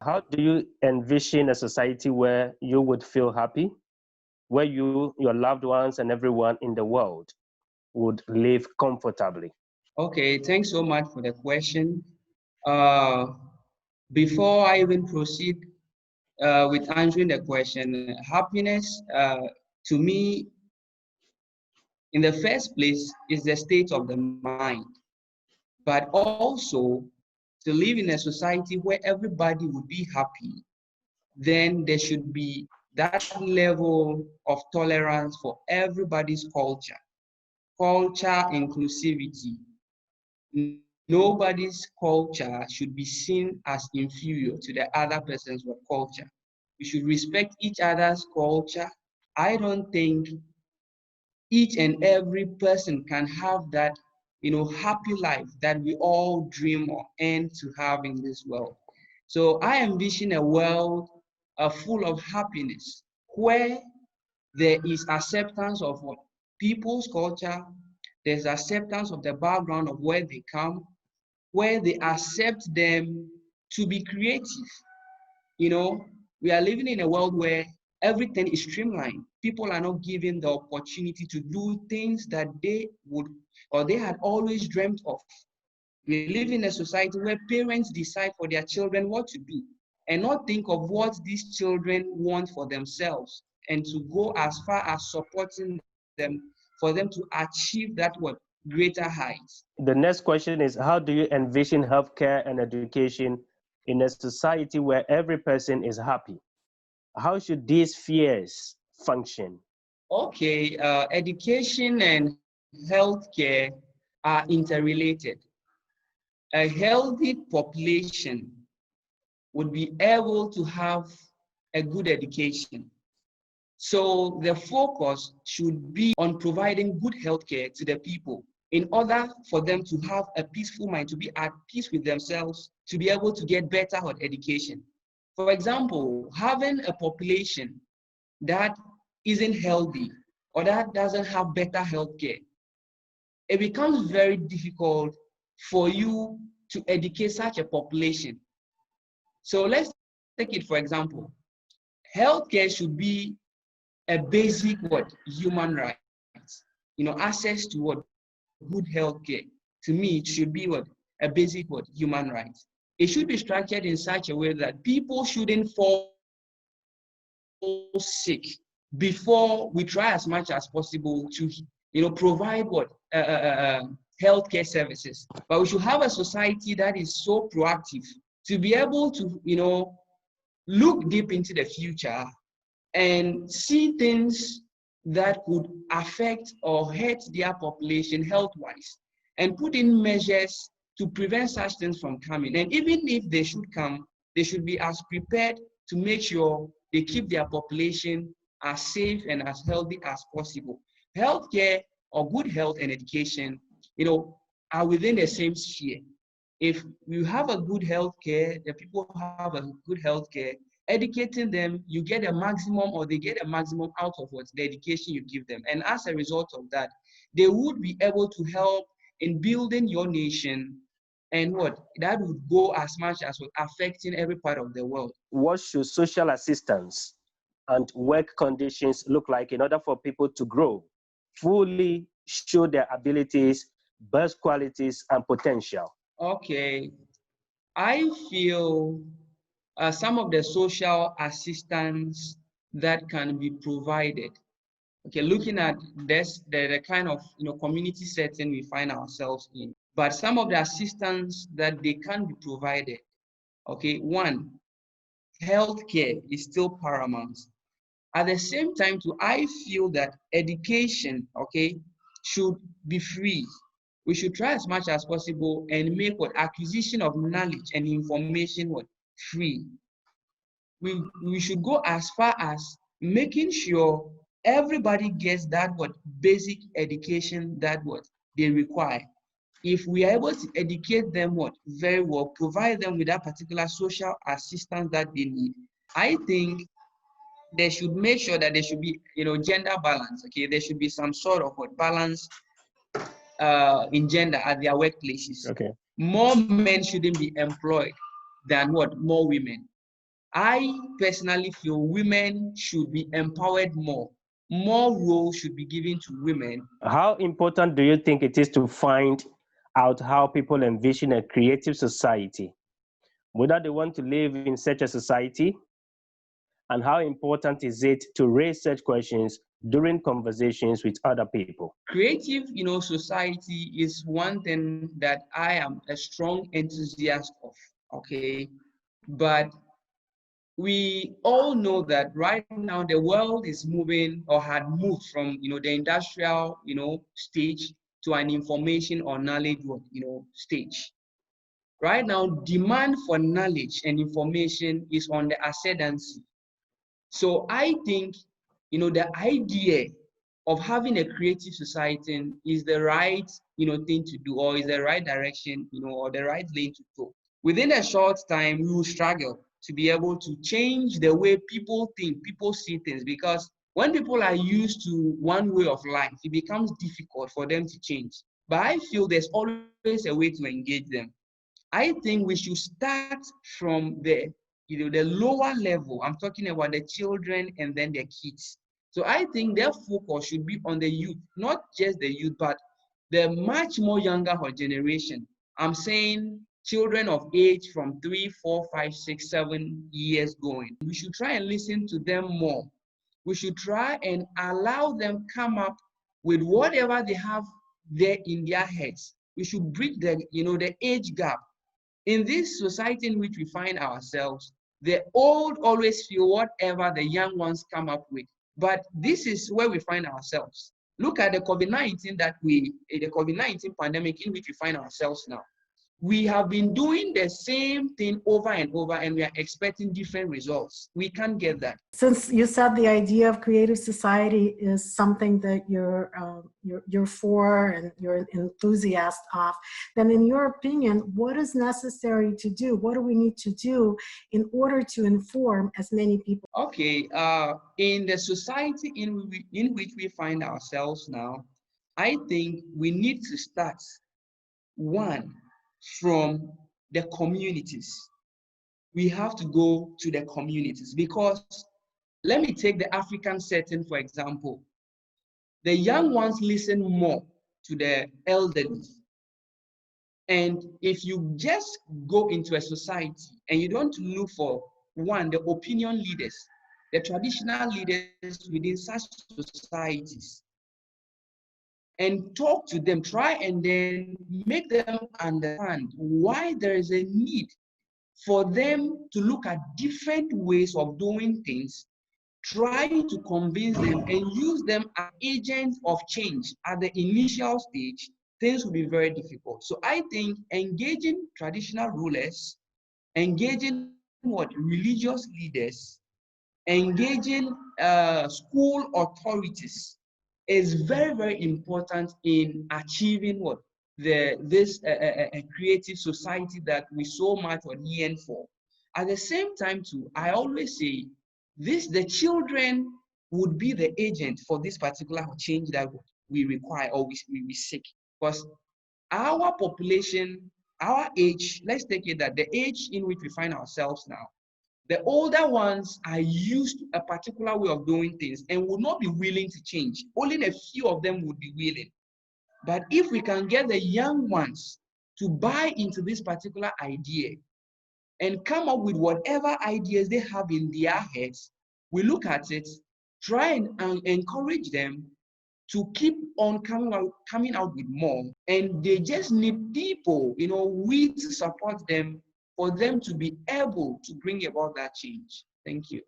How do you envision a society where you would feel happy, where you, your loved ones, and everyone in the world would live comfortably? Okay, thanks so much for the question. Uh, Before I even proceed with answering the question, happiness to me, in the first place, is the state of the mind, but also to live in a society where everybody would be happy, then there should be that level of tolerance for everybody's culture inclusivity. Nobody's culture should be seen as inferior to the other person's culture. We should respect each other's culture. I don't think each and every person can have that, happy life that we all dream or aim to have in this world. So I envision a world full of happiness where there is acceptance of what people's culture, there's acceptance of the background of where they come, where they accept them to be creative. You know, we are living in a world where everything is streamlined. People are not given the opportunity to do things that they would or they had always dreamt of. We live in a society where parents decide for their children what to do and not think of what these children want for themselves, and to go as far as supporting them for them to achieve that what greater heights. The next question is, how do you envision healthcare and education in a society where every person is happy? How should these spheres function? Okay, education and healthcare are interrelated. A healthy population would be able to have a good education. So the focus should be on providing good healthcare to the people in order for them to have a peaceful mind, to be at peace with themselves, to be able to get better at education. For example, having a population that isn't healthy or that doesn't have better healthcare, it becomes very difficult for you to educate such a population. So let's take it for example. Healthcare should be a basic human rights. Access to good healthcare. To me, it should be a basic human right. It should be structured in such a way that people shouldn't fall sick before we try as much as possible to provide healthcare services. But we should have a society that is so proactive to be able to look deep into the future and see things that could affect or hurt their population health-wise, and put in measures to prevent such things from coming. And even if they should come, they should be as prepared to make sure they keep their population as safe and as healthy as possible. Healthcare or good health and education, are within the same sphere. If you have a good healthcare, the people have a good healthcare, educating them, you get a maximum, or they get a maximum out of the education you give them. And as a result of that, they would be able to help in building your nation, and that would go as much as affecting every part of the world. What should social assistance and work conditions look like in order for people to grow, fully show their abilities, best qualities, and potential? Okay, I feel some of the social assistance that can be provided. Okay, looking at this, the kind of community setting we find ourselves in, but some of the assistance that they can be provided. Okay, one, healthcare is still paramount. At the same time, too, I feel that education, should be free. We should try as much as possible and make acquisition of knowledge and information free. We should go as far as making sure everybody gets that basic education that they require. If we are able to educate them very well, provide them with that particular social assistance that they need, I think they should make sure that there should be gender balance. Okay, there should be some sort of balance in gender at their workplaces. Okay. More men shouldn't be employed than more women. I personally feel women should be empowered more. More roles should be given to women. How important do you think it is to find out how people envision a creative society, whether they want to live in such a society, and how important is it to raise such questions during conversations with other people? Creative, society is one thing that I am a strong enthusiast of, okay? But we all know that right now the world is moving or had moved from, the industrial, stage to an information or knowledge, stage. Right now, demand for knowledge and information is on the ascendancy. So I think, the idea of having a creative society is the right, thing to do, or is the right direction, or the right lane to go. Within a short time, we will struggle to be able to change the way people think, people see things, because when people are used to one way of life, it becomes difficult for them to change. But I feel there's always a way to engage them. I think we should start from the lower level. I'm talking about the children and then the kids. So I think their focus should be on the youth, not just the youth, but the much more younger generation. I'm saying children of age from 3, 4, 5, 6, 7 years going. We should try and listen to them more. We should try and allow them come up with whatever they have there in their heads. We should bridge the age gap. In this society in which we find ourselves, the old always feel whatever the young ones come up with. But this is where we find ourselves. Look at the COVID-19 pandemic in which we find ourselves now. We have been doing the same thing over and over, and we are expecting different results. We can't get that. Since you said the idea of creative society is something that you're for and you're an enthusiast of, then in your opinion, what is necessary to do? What do we need to do in order to inform as many people? Okay, in the society in which we find ourselves now, I think we need to start, one, from the communities. We have to go to the communities, because let me take the African setting, for example. The young ones listen more to the elderly. And if you just go into a society and you don't look for, one, the opinion leaders, the traditional leaders within such societies, and talk to them, try and then make them understand why there is a need for them to look at different ways of doing things, try to convince them and use them as agents of change at the initial stage, things will be very difficult. So I think engaging traditional rulers, engaging religious leaders, engaging school authorities is very, very important in achieving this creative society that we so much yearn for. At the same time, too, I always say the children would be the agent for this particular change that we require or we seek. Because our population, our age, let's take it that the age in which we find ourselves now, the older ones are used to a particular way of doing things and would not be willing to change. Only a few of them would be willing. But if we can get the young ones to buy into this particular idea and come up with whatever ideas they have in their heads, we look at it, try and encourage them to keep on coming out with more. And they just need people, we to support them for them to be able to bring about that change. Thank you.